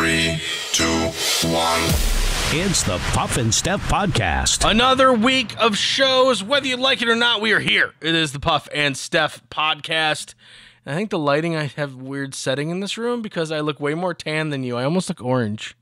3, 2, 1. It's the Puff and Steph podcast. Another week of shows. Whether you like it or not, we are here. It is the Puff and Steph podcast. I think the lighting, I have a weird setting in this room because I look way more tan than you. I almost look orange.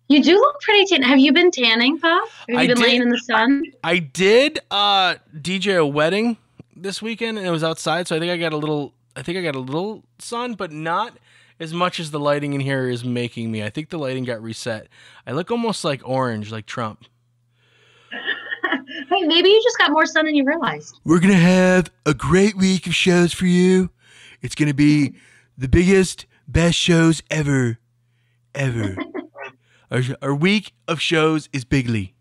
You do look pretty tan. Have you been tanning, Puff? Have you been laying in the sun? I did DJ a wedding this weekend, and it was outside, so I think I got a little sun, but not as much as the lighting in here is making me. I think the lighting got reset. I look almost like orange, like Trump. Hey, maybe you just got more sun than you realized. We're going to have a great week of shows for you. It's going to be the biggest, best shows ever. Our week of shows is bigly.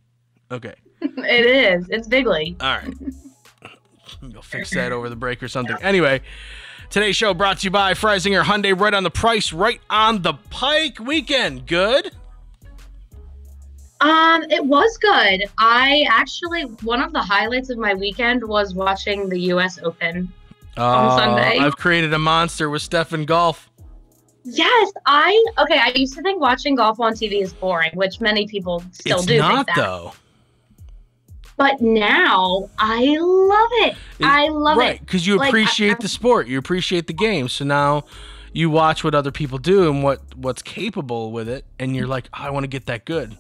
Okay. It is. It's bigly. All right. You'll fix that over the break or something. Anyway, today's show brought to you by Freisinger Hyundai. Right on the price, right on the pike. Weekend, good? It was good. One of the highlights of my weekend was watching the U.S. Open on Sunday. I've created a monster with Steph in golf. Yes, I used to think watching golf on TV is boring, which many people still do. It's not, think that. though. But now I love it. I love it. Right, because you appreciate the sport. You appreciate the game. So now you watch what other people do and what's capable with it, and you're like, I want to get that good.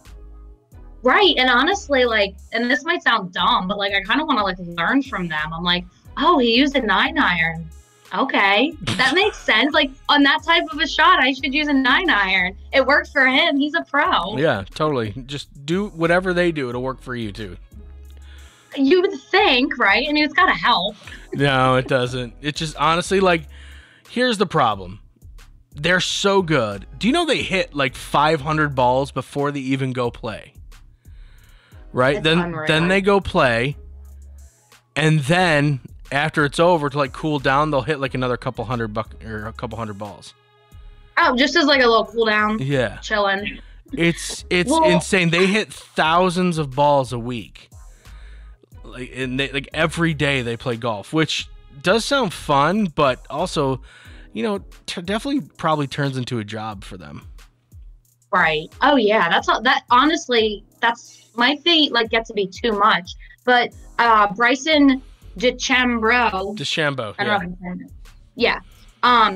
Right, and honestly, and this might sound dumb, but I kind of want to learn from them. I'm like, oh, he used a 9-iron. Okay, that makes sense. On that type of a shot, I should use a 9-iron. It worked for him. He's a pro. Yeah, totally. Just do whatever they do. It'll work for you, too. You would think, right? I mean, it's got to help. No, it doesn't. It's just, honestly, here's the problem. They're so good. Do you know they hit 500 balls before they even go play? Right? Then they go play, and then after it's over to cool down, they'll hit another couple hundred balls. Oh, just as a little cool down. Yeah. Chilling. It's insane. They hit thousands of balls a week. And they, every day they play golf, which does sound fun, but also, definitely probably turns into a job for them. Right. Oh yeah. Honestly, that's might be get to be too much, but Bryson DeChambeau. Yeah.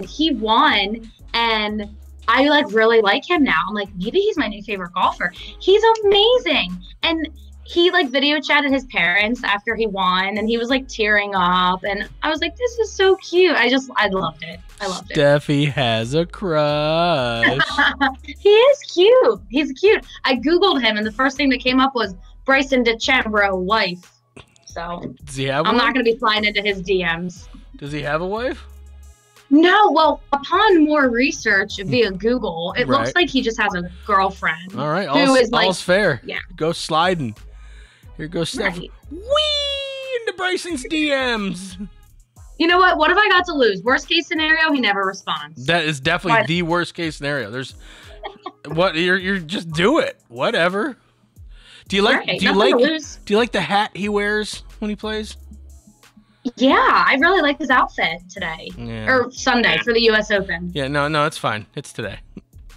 He won, and I really like him now. I'm maybe he's my new favorite golfer. He's amazing, and he video chatted his parents after he won, and he was tearing up, and I was like, this is so cute. I loved it. Steffi has a crush. He is cute. He's cute. I Googled him, and the first thing that came up was Bryson DeChambeau wife. So does he have I'm not going to be flying into his DMs. Does he have a wife? No. Well, upon more research via Google, it looks like he just has a girlfriend. All right. All's fair. Yeah. Go sliding. Here goes Steph. Right. Whee! Into Bryson's DMs. You know what? What have I got to lose? Worst case scenario, he never responds. That is definitely the worst case scenario. There's what you're just do it. Whatever. Do you like the hat he wears when he plays? Yeah, I really like his outfit today. Yeah. Or Sunday for the US Open. Yeah, no, it's fine. It's today.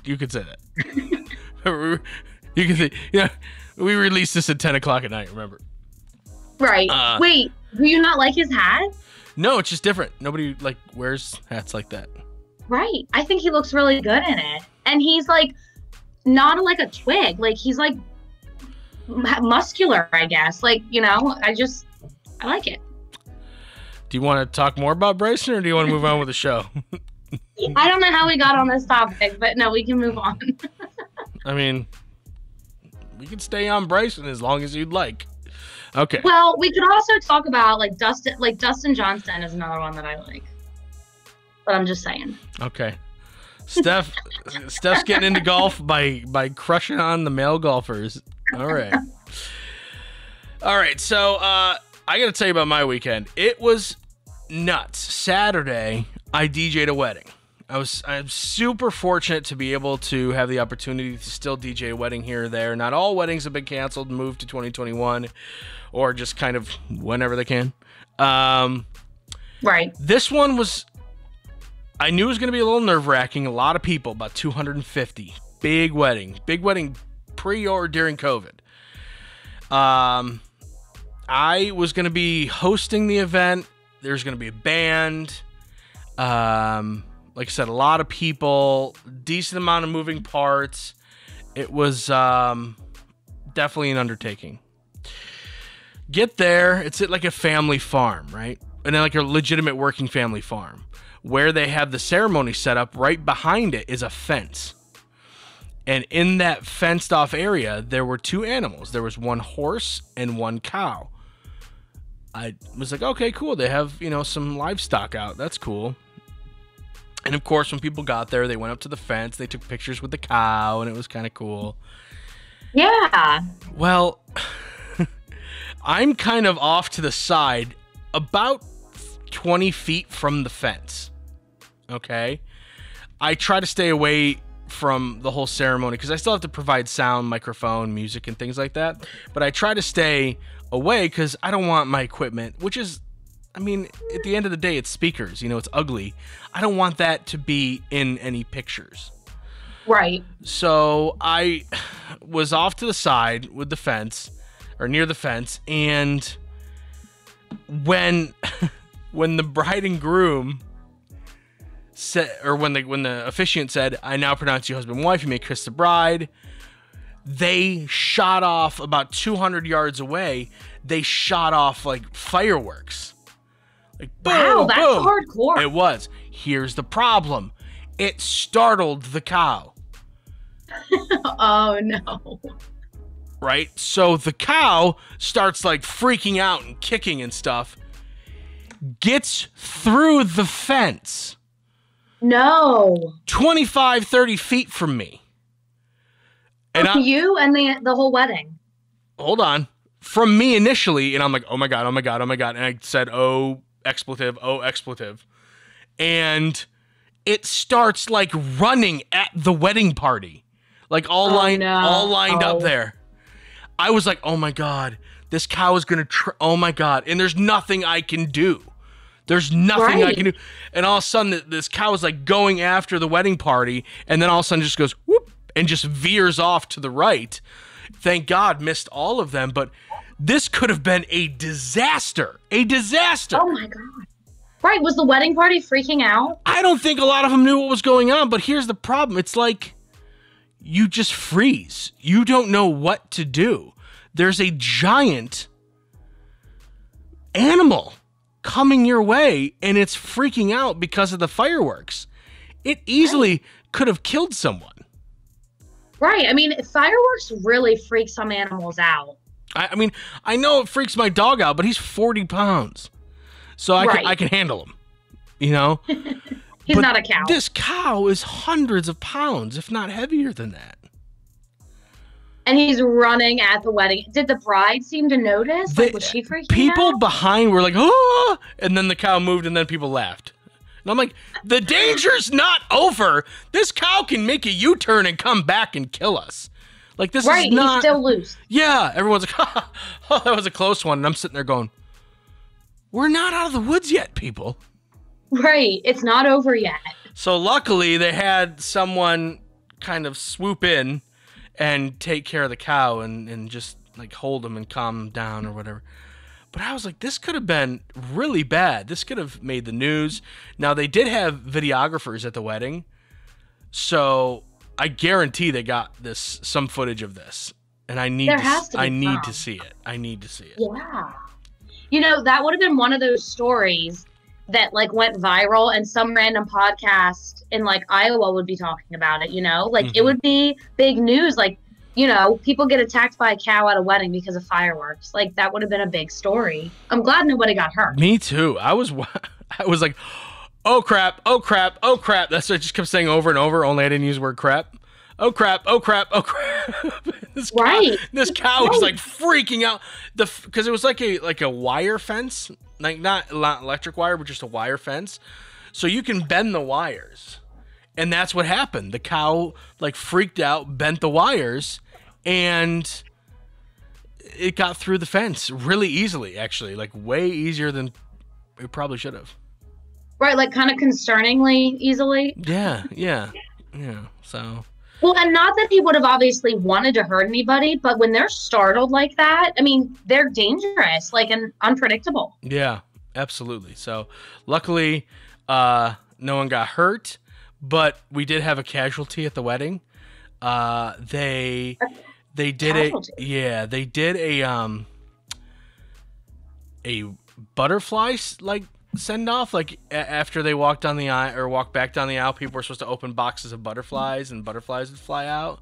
You could say that. You can say, yeah. We released this at 10 o'clock at night, remember? Right. Wait, do you not like his hat? No, it's just different. Nobody wears hats like that. Right. I think he looks really good in it. And he's not a twig. He's muscular, I guess. I like it. Do you want to talk more about Bryson, or do you want to move on with the show? I don't know how we got on this topic, but no, we can move on. I mean, we can stay on Bryson as long as you'd like. Okay. Well, we could also talk about Dustin. Dustin Johnson is another one that I like. But I'm just saying. Okay. Steph's getting into golf by crushing on the male golfers. All right. All right. So I got to tell you about my weekend. It was nuts. Saturday, I DJ'd a wedding. I'm super fortunate to be able to have the opportunity to still DJ a wedding here or there. Not all weddings have been canceled and moved to 2021, or just kind of whenever they can. Right. This one was, I knew it was going to be a little nerve-wracking. A lot of people, about 250 Big wedding pre or during COVID. I was going to be hosting the event. There's going to be a band. Like I said, a lot of people, decent amount of moving parts. It was definitely an undertaking. Get there, it's at like a family farm, right? And then like a legitimate working family farm. Where they have the ceremony set up, right behind it is a fence. And in that fenced off area, there were two animals. There was one horse and one cow. I was like, okay, cool. They have, some livestock out. That's cool. And of course, when people got there, they went up to the fence. They took pictures with the cow, and it was kind of cool. Yeah. Well, I'm kind of off to the side, about 20 feet from the fence. Okay? I try to stay away from the whole ceremony because I still have to provide sound, microphone, music, and things like that. But I try to stay away because I don't want my equipment, which is, at the end of the day, it's speakers. It's ugly. I don't want that to be in any pictures. Right. So I was off to the side with the fence, or near the fence, and when the bride and groom said, or when the officiant said, "I now pronounce you husband and wife, you may kiss the bride," they shot off about 200 yards away. They shot off like fireworks. Like, boom, wow, that's boom. hardcore. It was. Here's the problem. It startled the cow. Oh, no. Right? So the cow starts like freaking out and kicking and stuff. Gets through the fence. No. 25, 30 feet from me. And you and the whole wedding. Hold on. From me initially, and I'm like, oh my God. And I said, oh, expletive. And it starts like running at the wedding party. Like all lined up there. I was like, oh my God, this cow is going to, oh my God. And there's nothing I can do. There's nothing I can do. And all of a sudden, this cow is like going after the wedding party. And then all of a sudden just goes, whoop, and just veers off to the right. Thank God, missed all of them. But this could have been a disaster. A disaster. Oh my God. Right. Was the wedding party freaking out? I don't think a lot of them knew what was going on. But here's the problem. It's like you just freeze. You don't know what to do. There's a giant animal coming your way, and it's freaking out because of the fireworks. It easily could have killed someone. Right. Fireworks really freak some animals out. I know it freaks my dog out, but he's 40 pounds. So I can handle him, He's not a cow. This cow is hundreds of pounds, if not heavier than that. And he's running at the wedding. Did the bride seem to notice? Was she freaking out? People behind were like, oh, and then the cow moved, and then people laughed. And I'm like, the danger's not over. This cow can make a U-turn and come back and kill us. Like, this is not... he's still loose. Yeah, everyone's like, oh, that was a close one. And I'm sitting there going, we're not out of the woods yet, people. Right, it's not over yet. So luckily, they had someone kind of swoop in and take care of the cow and just like hold him and calm him down or whatever. But I was like, this could have been really bad. This could have made the news. Now, they did have videographers at the wedding, so I guarantee they got some footage of this. And I need to see it. I need to see it. Yeah. That would have been one of those stories that like went viral, and some random podcast in like Iowa would be talking about it, It would be big news, like, people get attacked by a cow at a wedding because of fireworks. Like, that would have been a big story. I'm glad nobody got hurt. Me too. I was like, oh crap. That's what I just kept saying over and over, only I didn't use the word crap. Oh crap. This cow was like freaking out because it was like a wire fence, like not electric wire, but just a wire fence. So you can bend the wires. And that's what happened. The cow like freaked out, bent the wires, and it got through the fence really easily, actually, like way easier than it probably should have. Right, like kind of concerningly easily. Yeah. So Well, and not that he would have obviously wanted to hurt anybody, but when they're startled like that, I mean, they're dangerous, like, and unpredictable. Yeah, absolutely. So luckily, no one got hurt, but we did have a casualty at the wedding. They did a butterfly like send off, like after they walked down the aisle or walked back down the aisle, people were supposed to open boxes of butterflies and butterflies would fly out.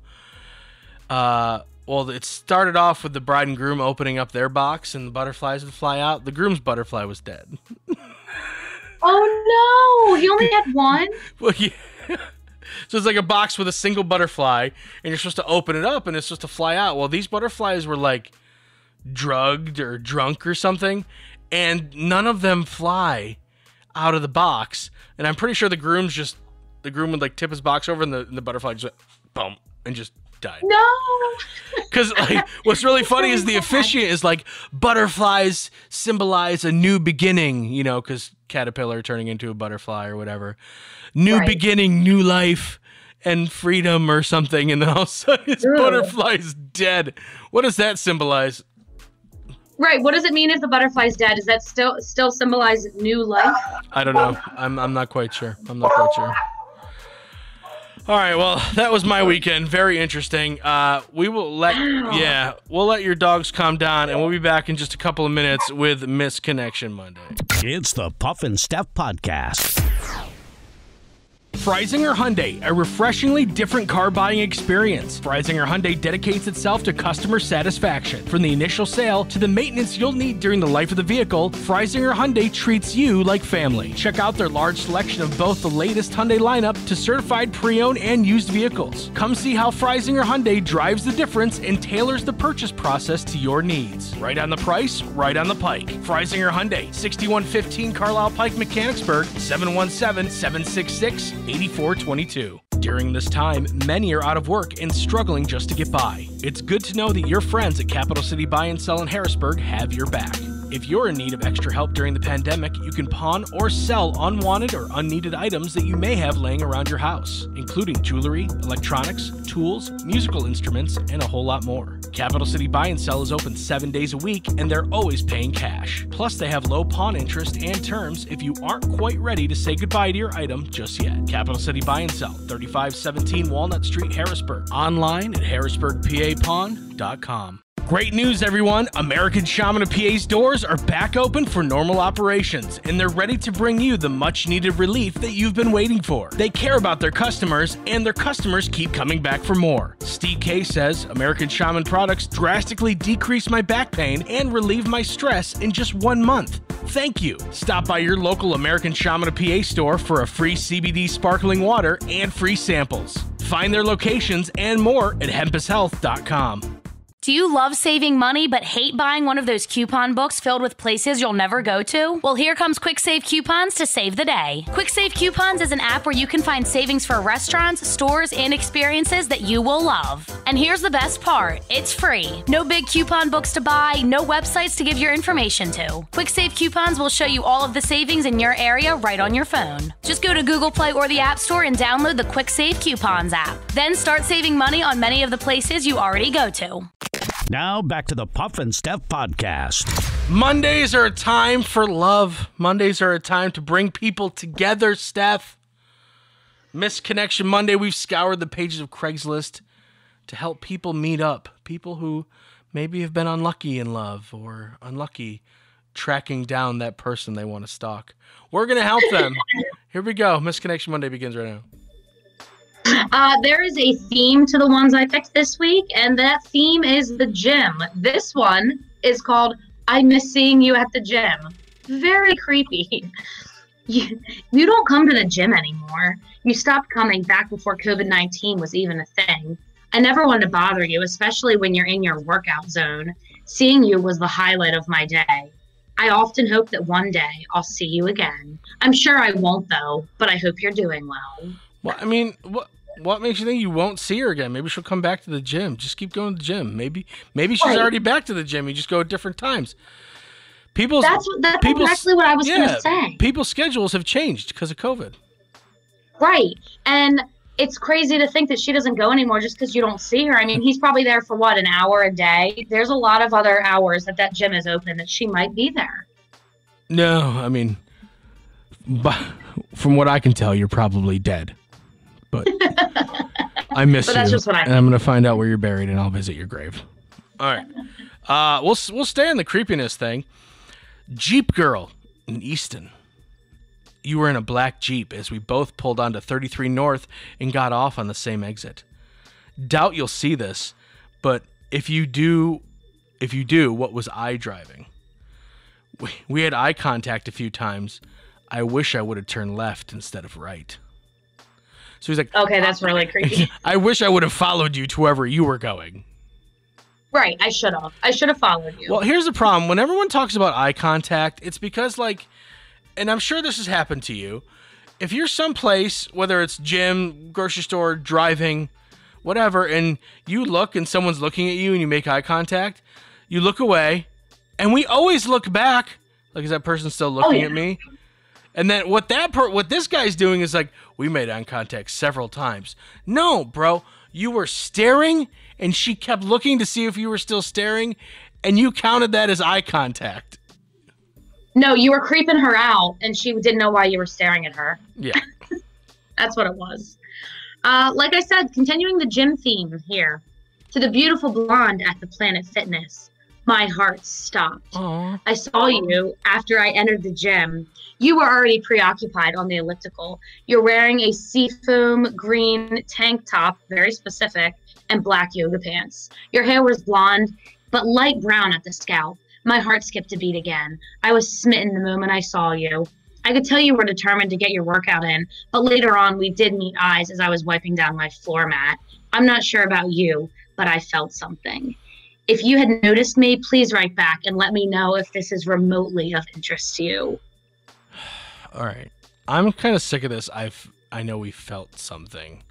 Well, it started off with the bride and groom opening up their box and the butterflies would fly out. The groom's butterfly was dead. Oh no, he only had one? Well, yeah. So it's like a box with a single butterfly, and you're supposed to open it up, and it's supposed to fly out. Well, these butterflies were like drugged or drunk or something, and none of them fly out of the box. And I'm pretty sure the groom would like tip his box over, and the butterfly just went, boom, and just died. No. Because like, what's really funny is the officiant is like, butterflies symbolize a new beginning, you know, because caterpillar turning into a butterfly or whatever. New beginning, new life, and freedom or something. And then all of a sudden his butterfly's dead. What does that symbolize? Right. What does it mean if the butterfly's dead? Does that still symbolize new life? I don't know. I'm not quite sure. All right, well, that was my weekend. Very interesting. We'll let your dogs calm down, and we'll be back in just a couple of minutes with Misconnection Monday. It's the Puff and Steph Podcast. Freisinger Hyundai, a refreshingly different car buying experience. Freisinger Hyundai dedicates itself to customer satisfaction. From the initial sale to the maintenance you'll need during the life of the vehicle, Freisinger Hyundai treats you like family. Check out their large selection of both the latest Hyundai lineup to certified pre-owned and used vehicles. Come see how Freisinger Hyundai drives the difference and tailors the purchase process to your needs. Right on the price, right on the pike. Freisinger Hyundai, 6115 Carlisle Pike, Mechanicsburg, 717-766-8422. During this time, many are out of work and struggling just to get by. It's good to know that your friends at Capital City Buy and Sell in Harrisburg have your back. If you're in need of extra help during the pandemic, you can pawn or sell unwanted or unneeded items that you may have laying around your house, including jewelry, electronics, tools, musical instruments, and a whole lot more. Capital City Buy and Sell is open 7 days a week, and they're always paying cash. Plus, they have low pawn interest and terms if you aren't quite ready to say goodbye to your item just yet. Capital City Buy and Sell, 3517 Walnut Street, Harrisburg. Online at harrisburgpapawn.com. Great news, everyone! American Shaman of PA's doors are back open for normal operations, and they're ready to bring you the much-needed relief that you've been waiting for. They care about their customers, and their customers keep coming back for more. Steve K says, American Shaman products drastically decrease my back pain and relieve my stress in just 1 month. Thank you! Stop by your local American Shaman of PA store for a free CBD sparkling water and free samples. Find their locations and more at hempushealth.com. Do you love saving money but hate buying one of those coupon books filled with places you'll never go to? Well, here comes Quick Save Coupons to save the day. Quick Save Coupons is an app where you can find savings for restaurants, stores, and experiences that you will love. And here's the best part. It's free. No big coupon books to buy, no websites to give your information to. Quick Save Coupons will show you all of the savings in your area right on your phone. Just go to Google Play or the App Store and download the Quick Save Coupons app. Then start saving money on many of the places you already go to. Now back to the Puff and Steph Podcast. Mondays are a time for love. Mondays are a time to bring people together, Steph. Misconnection Monday, we've scoured the pages of Craigslist to help people meet up. People who maybe have been unlucky in love or unlucky tracking down that person they want to stalk. We're going to help them. Here we go. Misconnection Monday begins right now. There is a theme to the ones I picked this week, and that theme is the gym. This one is called I Miss Seeing You at the Gym. Very creepy. You don't come to the gym anymore. You stopped coming back before COVID-19 was even a thing. I never wanted to bother you, especially when you're in your workout zone. Seeing you was the highlight of my day. I often hope that one day I'll see you again. I'm sure I won't, though, but I hope you're doing well. Well, I mean, what makes you think you won't see her again? Maybe she'll come back to the gym. Just keep going to the gym. Maybe she's already back to the gym. You just go at different times. That's exactly what I was going to say. People's schedules have changed because of COVID. Right. And it's crazy to think that she doesn't go anymore just because you don't see her. I mean, he's probably there for what, an hour a day? There's a lot of other hours that gym is open that she might be there. No, I mean, from what I can tell, you're probably dead. But I miss you. That's just what and I'm going to find out where you're buried, and I'll visit your grave. All right. We'll stay on the creepiness thing. Jeep Girl in Easton. You were in a black Jeep as we both pulled onto 33 North and got off on the same exit. Doubt you'll see this, but if you do, what was I driving? We had eye contact a few times. I wish I would have turned left instead of right. So he's like, okay, that's really creepy. I wish I would have followed you to wherever you were going. Right, I should have. I should have followed you. Well, here's the problem. When everyone talks about eye contact, it's because, like, and I'm sure this has happened to you, if you're someplace, whether it's gym, grocery store, driving, whatever, and you look and someone's looking at you and you make eye contact, you look away, and we always look back, like, is that person still looking at me? And then what this guy's doing is like, we made eye contact several times. No, bro, you were staring, and she kept looking to see if you were still staring, and you counted that as eye contact. No, you were creeping her out, and she didn't know why you were staring at her. Yeah. That's what it was. Like I said, continuing the gym theme here. To the beautiful blonde at the Planet Fitness, my heart stopped. Aww. I saw you after I entered the gym. You were already preoccupied on the elliptical. You're wearing a seafoam green tank top, very specific, and black yoga pants. Your hair was blonde, but light brown at the scalp. My heart skipped a beat again. I was smitten the moment I saw you. I could tell you were determined to get your workout in, but later on we did meet eyes as I was wiping down my floor mat. I'm not sure about you, but I felt something. If you had noticed me, please write back and let me know if this is remotely of interest to you. All right. I'm kind of sick of this. I know we felt something.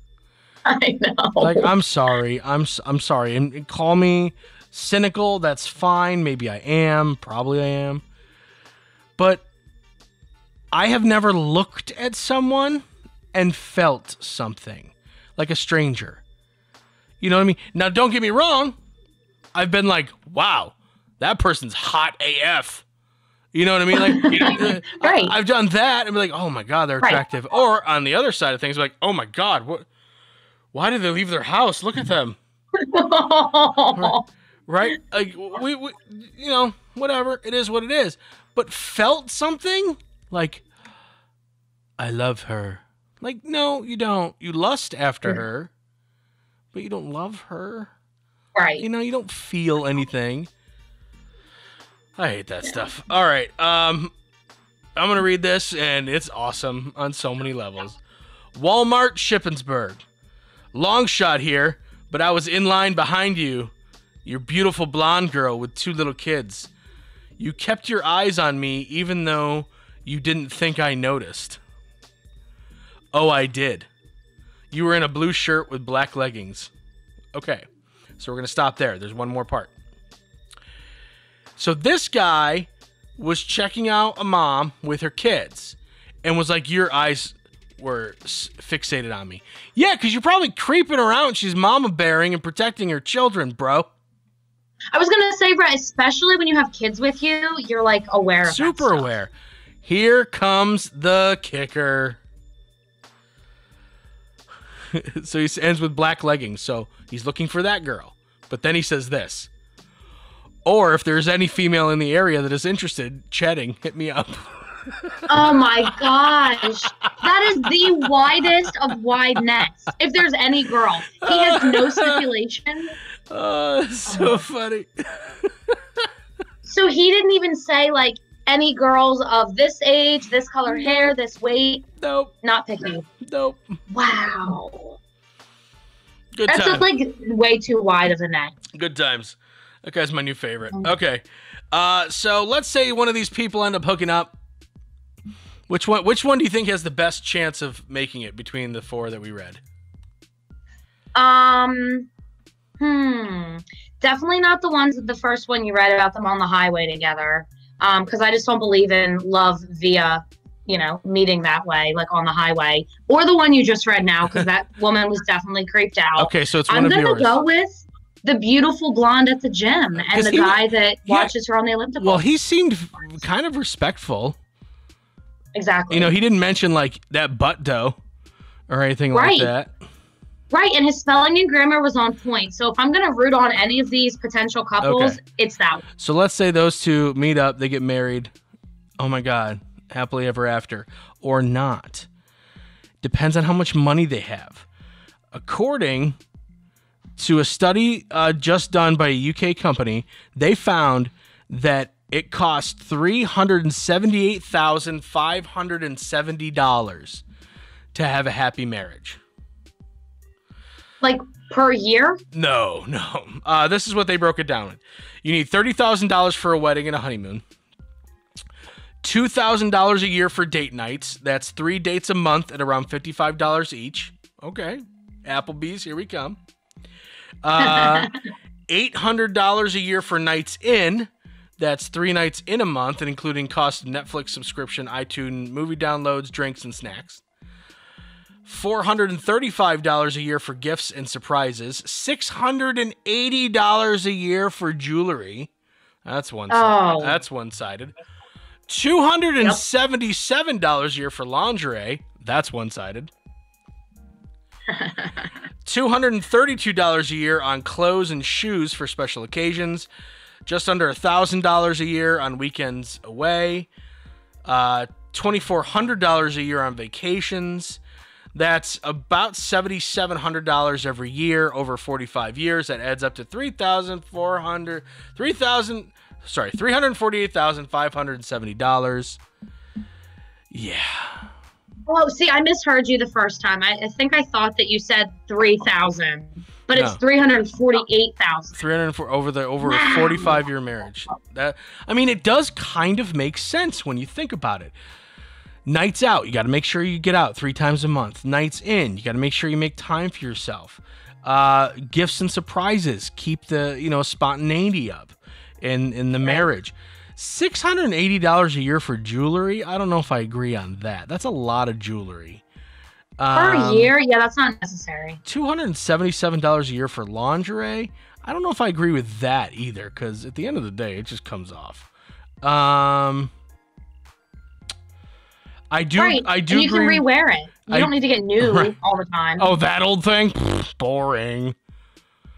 I know. Like, I'm sorry. I'm sorry. And call me cynical. That's fine. Maybe I am. Probably I am. But I have never looked at someone and felt something. Like a stranger. You know what I mean? Now, don't get me wrong. I've been like, wow, that person's hot AF. You know what I mean? Like, right. I've done that and be like, oh my God, they're attractive. Right. Or on the other side of things, like, oh my God, why did they leave their house? Look at them. Right? Like, we, you know, whatever. It is what it is. But felt something? Like, I love her. Like, no, you don't. You lust after her, but you don't love her. Right. You know, you don't feel anything. I hate that stuff. All right. I'm going to read this, and it's awesome on so many levels. Walmart, Shippensburg. Long shot here, but I was in line behind you. Your beautiful blonde girl with 2 little kids. You kept your eyes on me even though you didn't think I noticed. Oh, I did. You were in a blue shirt with black leggings. Okay. So we're going to stop there. There's one more part. So this guy was checking out a mom with her kids and was like, your eyes were fixated on me. Yeah, because you're probably creeping around. She's mama bearing and protecting her children, bro. I was going to say, right, especially when you have kids with you, you're like aware of Super aware. Here comes the kicker. So he ends with black leggings. So he's looking for that girl. But then he says this. Or if there's any female in the area that is interested, chatting, hit me up. Oh my gosh. That is the widest of wide nets. If there's any girl. He has no stipulation. Oh, so funny. So he didn't even say, like, any girls of this age, this color hair, this weight? Nope. Not picky. Nope. Wow. Good That's times. like way too wide of a net. Good times. That guy's my new favorite. Okay. So let's say one of these people end up hooking up. Which one do you think has the best chance of making it between the 4 that we read? Definitely not the first one you read about them on the highway together. Because I just don't believe in love via, meeting that way, like on the highway, or the one you just read now, because that woman was definitely creeped out. Okay, so it's one of yours. I'm going to go with the beautiful blonde at the gym and the guy that watches her on the elliptical. Well, he seemed kind of respectful. Exactly. He didn't mention like that butt dough or anything like that. Right, and his spelling and grammar was on point. So if I'm going to root on any of these potential couples, it's that one. So let's say those two meet up, they get married. Oh my God, happily ever after. Or not. Depends on how much money they have. According to a study just done by a UK company, they found that it cost $378,570 to have a happy marriage. Like per year? No. This is what they broke it down with. You need $30,000 for a wedding and a honeymoon. $2,000 a year for date nights. That's 3 dates a month at around $55 each. Okay. Applebee's, here we come. $800 a year for nights in. That's 3 nights in a month, and including cost of Netflix subscription, iTunes, movie downloads, drinks, and snacks. $435 a year for gifts and surprises. $680 a year for jewelry. That's one-sided. That's one-sided. $277 a year for lingerie. That's one-sided. $232 a year on clothes and shoes for special occasions. Just under $1,000 a year on weekends away. $2,400 a year on vacations. That's about $7,700 every year over 45 years. That adds up to $348,570. Yeah. Oh, see, I misheard you the first time. I think I thought that you said 3,000, but it's 348,000. 304 over a 45-year marriage. It does kind of make sense when you think about it. Nights out, you got to make sure you get out 3 times a month. Nights in, you got to make sure you make time for yourself. Gifts and surprises, keep the spontaneity up in the marriage. $680 a year for jewelry. I don't know if I agree on that. That's a lot of jewelry. Per year? Yeah, that's not necessary. $277 a year for lingerie. I don't know if I agree with that either, because at the end of the day, it just comes off. I do. Right. I do. And you agree. can rewear it. You don't need to get new all the time. Oh, that old thing? Boring.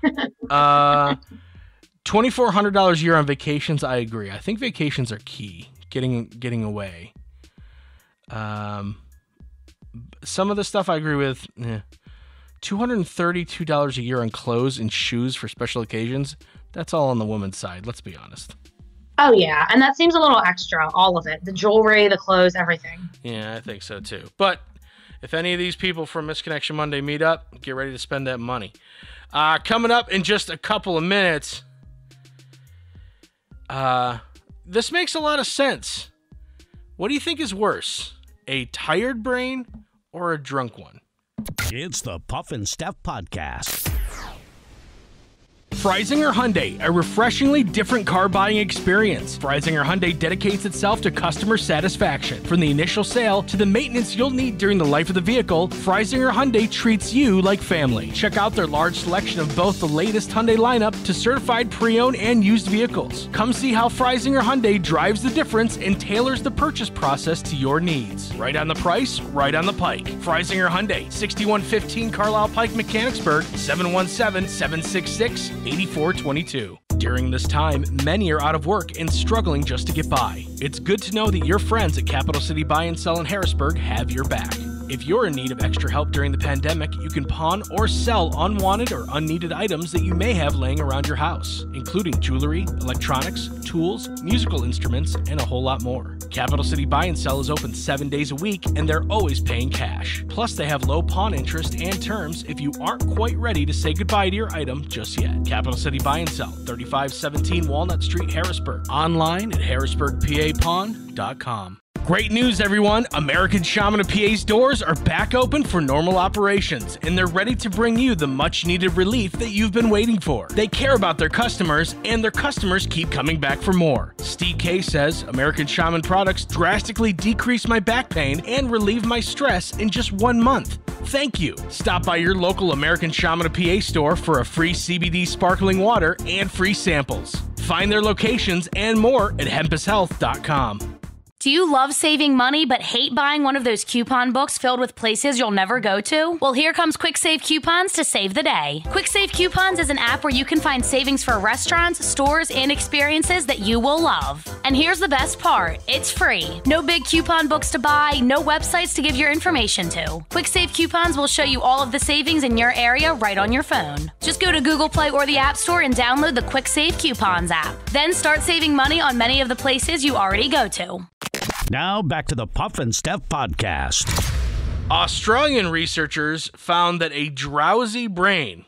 $2,400 a year on vacations. I agree. I think vacations are key. Getting away. Some of the stuff I agree with. $232 a year on clothes and shoes for special occasions. That's all on the woman's side. Let's be honest. Oh, yeah. And that seems a little extra, all of it. The jewelry, the clothes, everything. Yeah, I think so, too. But if any of these people from Misconnection Monday meet up, get ready to spend that money. Coming up in just a couple of minutes, this makes a lot of sense. What do you think is worse, a tired brain or a drunk one? It's the Puff and Steph Podcast. Freisinger Hyundai, a refreshingly different car buying experience. Freisinger Hyundai dedicates itself to customer satisfaction. From the initial sale to the maintenance you'll need during the life of the vehicle, Freisinger Hyundai treats you like family. Check out their large selection of both the latest Hyundai lineup to certified pre-owned and used vehicles. Come see how Freisinger Hyundai drives the difference and tailors the purchase process to your needs. Right on the price, right on the pike. Freisinger Hyundai, 6115 Carlisle Pike, Mechanicsburg, 717-766-8422. During this time, many are out of work and struggling just to get by. It's good to know that your friends at Capital City Buy and Sell in Harrisburg have your back. If you're in need of extra help during the pandemic, you can pawn or sell unwanted or unneeded items that you may have laying around your house, including jewelry, electronics, tools, musical instruments, and a whole lot more. Capital City Buy and Sell is open 7 days a week, and they're always paying cash. Plus, they have low pawn interest and terms if you aren't quite ready to say goodbye to your item just yet. Capital City Buy and Sell, 3517 Walnut Street, Harrisburg. Online at harrisburgpapawn.com. Great news, everyone! American Shaman of PA's doors are back open for normal operations, and they're ready to bring you the much-needed relief that you've been waiting for. They care about their customers, and their customers keep coming back for more. Steve K says, American Shaman products drastically decrease my back pain and relieve my stress in just 1 month. Thank you. Stop by your local American Shaman of PA store for a free CBD sparkling water and free samples. Find their locations and more at hempushealth.com. Do you love saving money but hate buying one of those coupon books filled with places you'll never go to? Well, here comes Quick Save Coupons to save the day. Quick Save Coupons is an app where you can find savings for restaurants, stores, and experiences that you will love. And here's the best part. It's free. No big coupon books to buy, no websites to give your information to. Quick Save Coupons will show you all of the savings in your area right on your phone. Just go to Google Play or the App Store and download the Quick Save Coupons app. Then start saving money on many of the places you already go to. Now back to the Puff and Steph podcast. Australian researchers found that a drowsy brain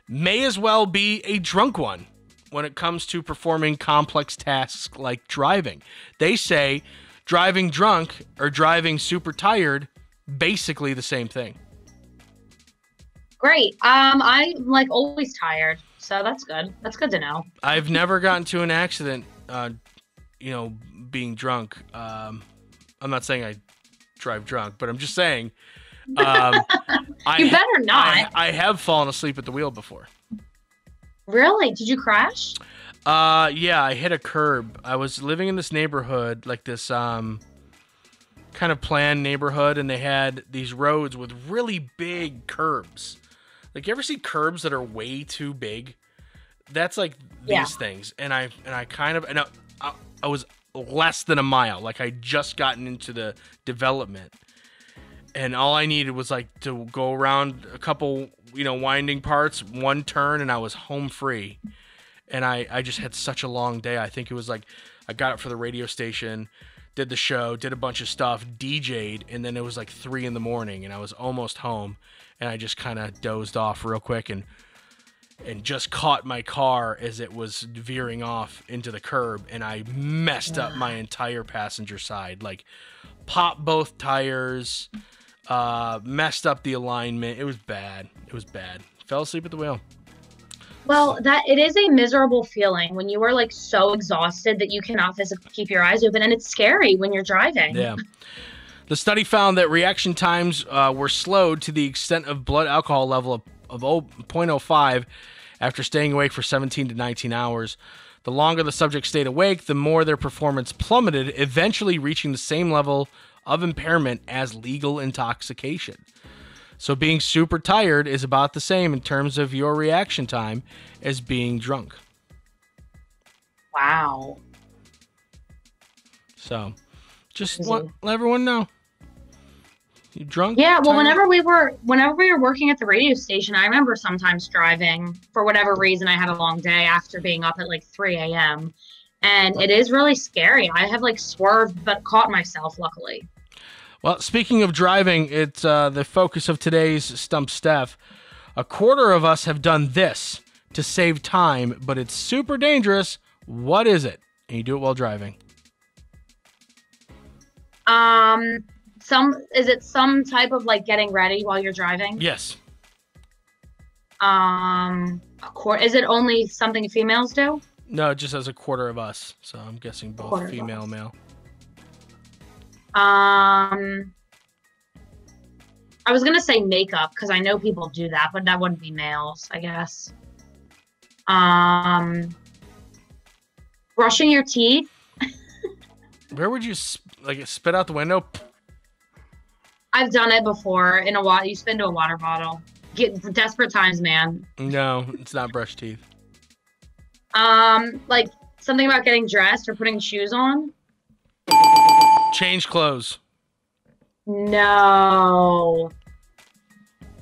may as well be a drunk one when it comes to performing complex tasks like driving. They say driving drunk or driving super tired, basically the same thing. Great. I'm like always tired, so that's good. That's good to know. I've never gotten to an accident, being drunk. I'm not saying I drive drunk, but I'm just saying You better not. I have fallen asleep at the wheel before. Really? Did you crash? Yeah, I hit a curb. I was living in this neighborhood, like this kind of planned neighborhood, and they had these roads with really big curbs. Like, you ever see curbs that are way too big? That's like these things. And I was less than a mile. Like, I just gotten into the development, and all I needed was like to go around a couple, winding parts, one turn, and I was home free. And I just had such a long day. I think it was like I got up for the radio station, did the show, did a bunch of stuff, DJ'd, and then it was like 3 a.m, and I was almost home, and I just kind of dozed off real quick and just caught my car as it was veering off into the curb, and I messed up my entire passenger side. Like, popped both tires, messed up the alignment. It was bad. Fell asleep at the wheel. Well, it is a miserable feeling when you are like so exhausted that you cannot physically keep your eyes open, and it's scary when you're driving. Yeah. The study found that reaction times were slowed to the extent of blood alcohol level of 0.05 after staying awake for 17 to 19 hours. The longer the subject stayed awake, the more their performance plummeted, eventually reaching the same level of impairment as legal intoxication. So being super tired is about the same in terms of your reaction time as being drunk. Wow. So just let everyone know. You drunk? Yeah, well, tired? whenever we were working at the radio station, I remember sometimes driving for whatever reason. I had a long day after being up at like 3 a.m. And it is really scary. I have like swerved but caught myself, luckily. Well, speaking of driving, it's the focus of today's Stump Steph. A quarter of us have done this to save time, but it's super dangerous. What is it? And you do it while driving. Is it some type of like getting ready while you're driving? Yes. Is it only something females do? No, it just says a quarter of us. So I'm guessing both female, male. I was gonna say makeup because I know people do that, but that wouldn't be males, I guess. Brushing your teeth. Where would you spit out the window? I've done it before in a water. You spit into a water bottle. Desperate times, man. No, it's not brush teeth. Like something about getting dressed or putting shoes on. Change clothes. No.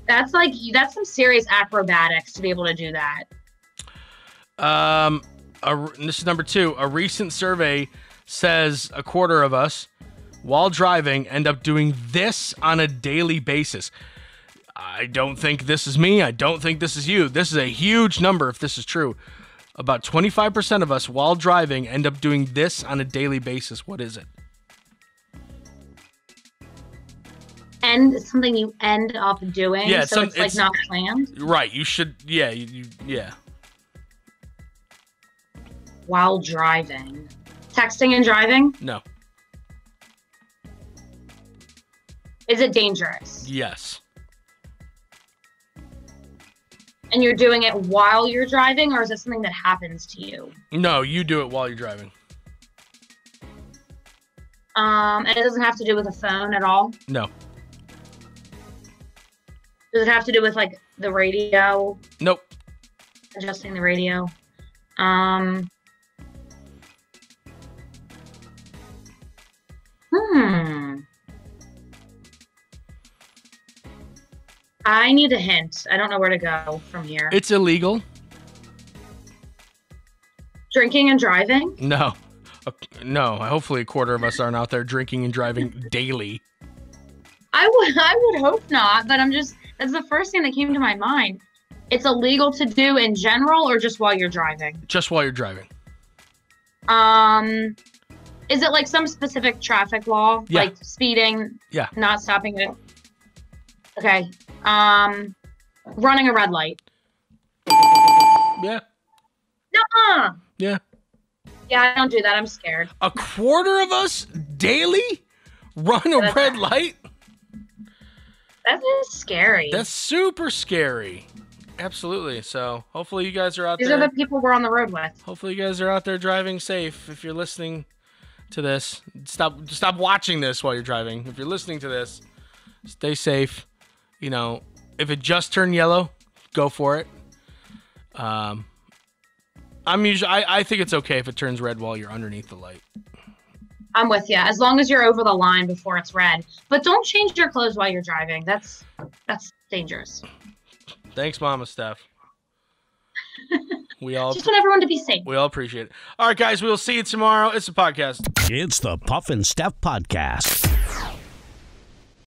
That's some serious acrobatics to be able to do that. This is number 2. A recent survey says a quarter of us, while driving, end up doing this on a daily basis. I don't think this is me. I don't think this is you. This is a huge number if this is true. About 25% of us, while driving, end up doing this on a daily basis. What is it? something you end up doing. Yeah, so it's like not planned. Right. You should. Yeah. Yeah. While driving, texting and driving. No. Is it dangerous? Yes. And you're doing it while you're driving, or is it something that happens to you? No, you do it while you're driving. And it doesn't have to do with a phone at all? No. Does it have to do with, like, the radio? Nope. Adjusting the radio? I need a hint. I don't know where to go from here. It's illegal. Drinking and driving? No. No. Hopefully a quarter of us aren't out there drinking and driving daily. I would hope not, but that's the first thing that came to my mind. It's illegal to do in general or just while you're driving? Just while you're driving. Is it like some specific traffic law? Yeah. Like speeding? Yeah. Not stopping it? Okay. Running a red light. Yeah. Nuh-uh. Yeah. Yeah, I don't do that. I'm scared. A quarter of us daily run a red light? That is scary. That's super scary. Absolutely. So hopefully you guys are out there. These are the people we're on the road with. Hopefully you guys are out there driving safe. If you're listening to this, stop watching this while you're driving. If you're listening to this, stay safe. You know, if it just turned yellow, go for it. I think it's okay if it turns red while you're underneath the light. I'm with you. As long as you're over the line before it's red. But don't change your clothes while you're driving. That's dangerous. Thanks, Mama Steph. We all just want everyone to be safe. We all appreciate it. All right, guys, we'll see you tomorrow. It's a podcast. It's the Puff and Steph Podcast.